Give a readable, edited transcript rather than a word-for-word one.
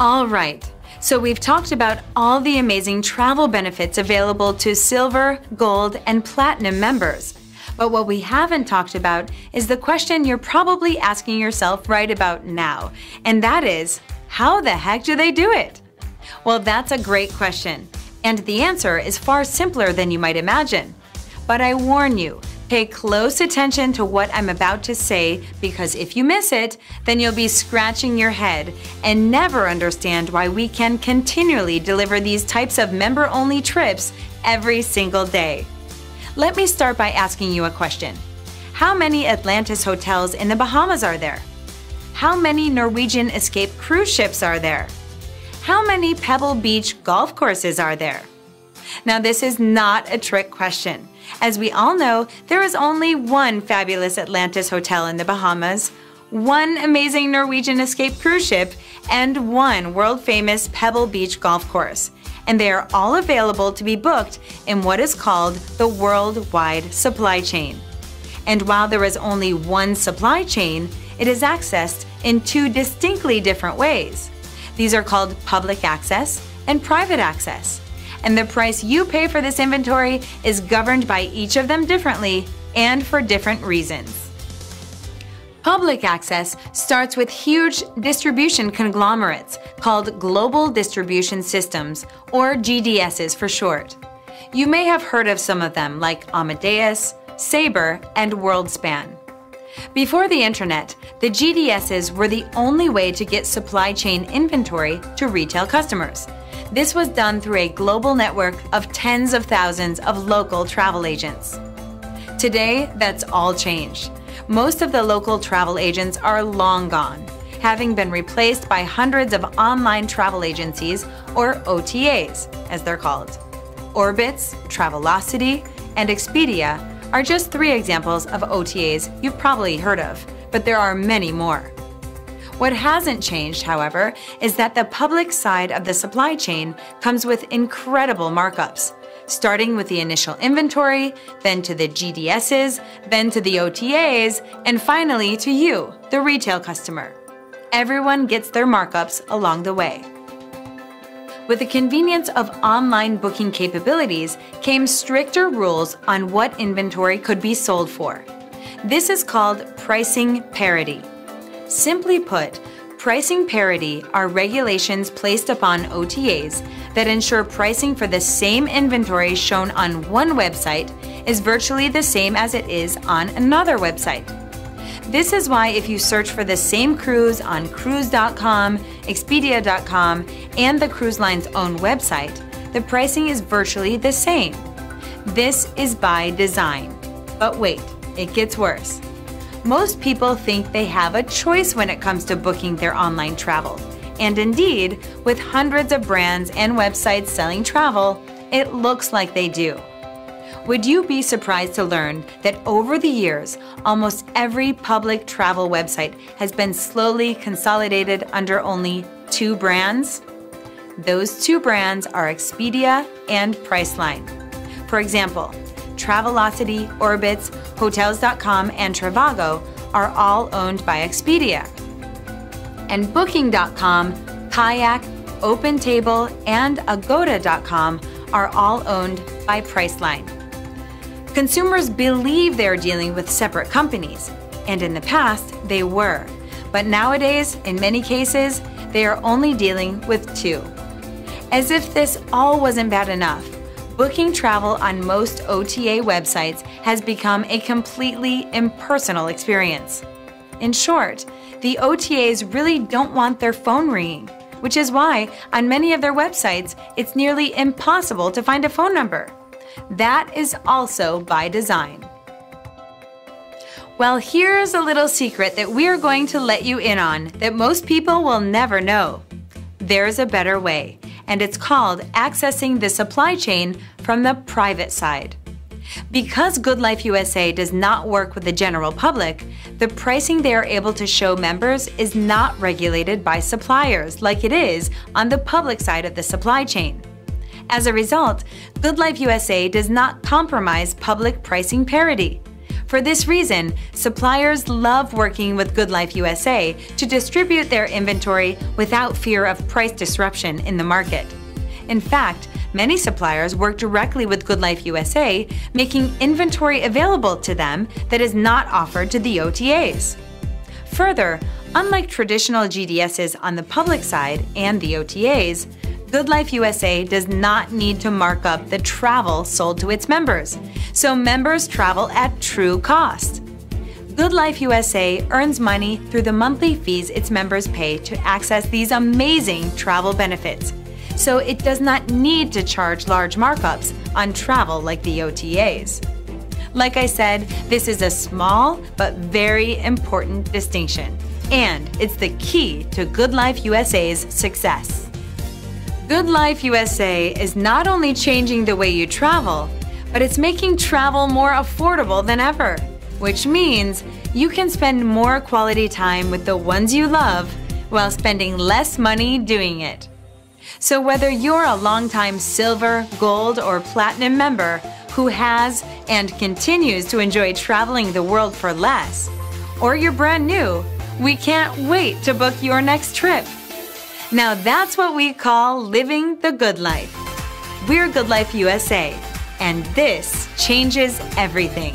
All right, so we've talked about all the amazing travel benefits available to Silver, Gold, and Platinum members. But what we haven't talked about is the question you're probably asking yourself right about now, and that is, how the heck do they do it? Well, that's a great question, and the answer is far simpler than you might imagine. But I warn you, pay close attention to what I'm about to say, because if you miss it, then you'll be scratching your head and never understand why we can continually deliver these types of member-only trips every single day. Let me start by asking you a question. How many Atlantis hotels in the Bahamas are there? How many Norwegian Escape cruise ships are there? How many Pebble Beach golf courses are there? Now, this is not a trick question. As we all know, there is only one fabulous Atlantis hotel in the Bahamas, one amazing Norwegian Escape cruise ship, and one world-famous Pebble Beach golf course. And they are all available to be booked in what is called the worldwide supply chain. And while there is only one supply chain, it is accessed in two distinctly different ways. These are called public access and private access. And the price you pay for this inventory is governed by each of them differently and for different reasons. Public access starts with huge distribution conglomerates called Global Distribution Systems, or GDSs for short. You may have heard of some of them like Amadeus, Sabre, and WorldSpan. Before the internet, the GDSs were the only way to get supply chain inventory to retail customers. This was done through a global network of tens of thousands of local travel agents. Today, that's all changed. Most of the local travel agents are long gone, having been replaced by hundreds of online travel agencies, or OTAs, as they're called. Orbitz, Travelocity, and Expedia are just 3 examples of OTAs you've probably heard of, but there are many more. What hasn't changed, however, is that the public side of the supply chain comes with incredible markups, starting with the initial inventory, then to the GDSs, then to the OTAs, and finally to you, the retail customer. Everyone gets their markups along the way. With the convenience of online booking capabilities came stricter rules on what inventory could be sold for. This is called pricing parity. Simply put, pricing parity are regulations placed upon OTAs that ensure pricing for the same inventory shown on one website is virtually the same as it is on another website. This is why if you search for the same cruise on cruise.com, Expedia.com, and the cruise line's own website, the pricing is virtually the same. This is by design. But wait, it gets worse. Most people think they have a choice when it comes to booking their online travel. And indeed, with hundreds of brands and websites selling travel, it looks like they do. Would you be surprised to learn that over the years, almost every public travel website has been slowly consolidated under only 2 brands? Those 2 brands are Expedia and Priceline. For example, Travelocity, Orbitz, Hotels.com, and Trivago are all owned by Expedia. And Booking.com, Kayak, OpenTable, and Agoda.com are all owned by Priceline. Consumers believe they're dealing with separate companies, and in the past they were. But nowadays, in many cases, they are only dealing with 2. As if this all wasn't bad enough, booking travel on most OTA websites has become a completely impersonal experience. In short, the OTAs really don't want their phone ringing, which is why on many of their websites it's nearly impossible to find a phone number. That is also by design. Well, here's a little secret that we are going to let you in on that most people will never know. There's a better way, and it's called accessing the supply chain from the private side. Because GoodLife USA does not work with the general public, the pricing they are able to show members is not regulated by suppliers like it is on the public side of the supply chain. As a result, GoodLife USA does not compromise public pricing parity. For this reason, suppliers love working with GoodLife USA to distribute their inventory without fear of price disruption in the market. In fact, many suppliers work directly with GoodLife USA, making inventory available to them that is not offered to the OTAs. Further, unlike traditional GDSs on the public side and the OTAs, GoodLife USA does not need to mark up the travel sold to its members, so members travel at true cost. GoodLife USA earns money through the monthly fees its members pay to access these amazing travel benefits, so it does not need to charge large markups on travel like the OTAs. Like I said, this is a small but very important distinction, and it's the key to GoodLife USA's success. GoodLife USA is not only changing the way you travel, but it's making travel more affordable than ever, which means you can spend more quality time with the ones you love while spending less money doing it. So whether you're a longtime silver, gold, or platinum member who has and continues to enjoy traveling the world for less, or you're brand new, we can't wait to book your next trip. Now that's what we call living the good life. We're GoodLife USA, and this changes everything.